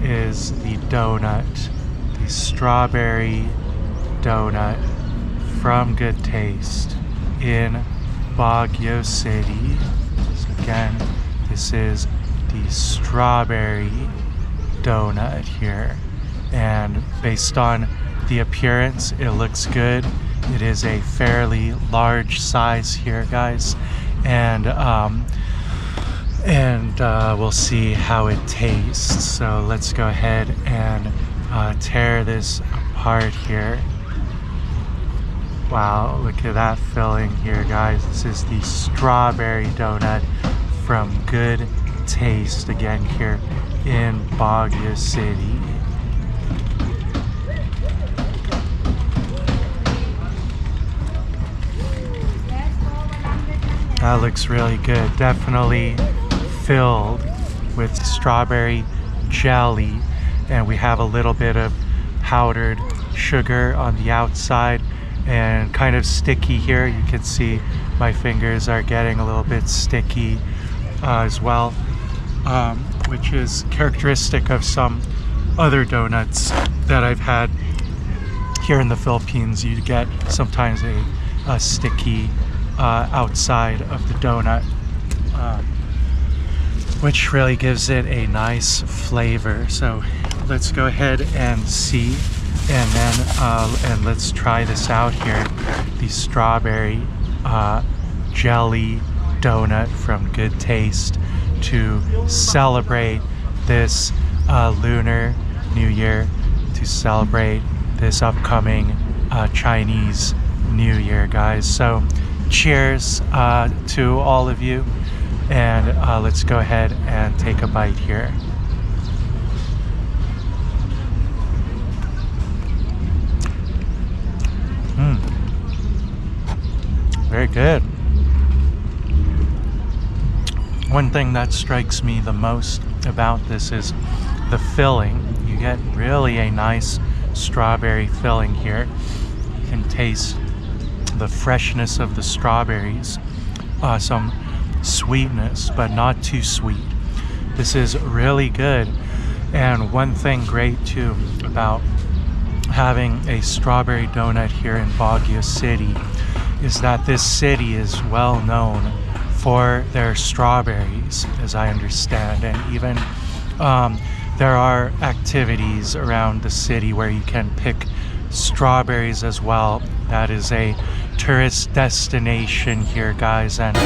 is the donut, the strawberry donut from Good Taste in Baguio City. So again, this is the strawberry donut here, and based on the appearance, it looks good. It is a fairly large size here, guys, and we'll see how it tastes. So let's go ahead and tear this apart here. Wow, look at that filling here, guys. This is the strawberry donut from Good Taste, again here in Baguio City. That looks really good. Definitely filled with strawberry jelly, and we have a little bit of powdered sugar on the outside and kind of sticky here. You can see my fingers are getting a little bit sticky as well, which is characteristic of some other donuts that I've had here in the Philippines. You get sometimes a sticky outside of the donut, which really gives it a nice flavor. So let's go ahead and see, and then and let's try this out here, the strawberry jelly donut from Good Taste to celebrate this Lunar New Year, to celebrate this upcoming Chinese New Year, guys. So cheers to all of you, and let's go ahead and take a bite here. Very good. One thing that strikes me the most about this is the filling. You get really a nice strawberry filling here. You can taste the freshness of the strawberries, some sweetness, but not too sweet. This is really good. And one thing great too about having a strawberry donut here in Baguio City is that this city is well known for their strawberries, as I understand, and even there are activities around the city where you can pick strawberries as well. That is a tourist destination here, guys, and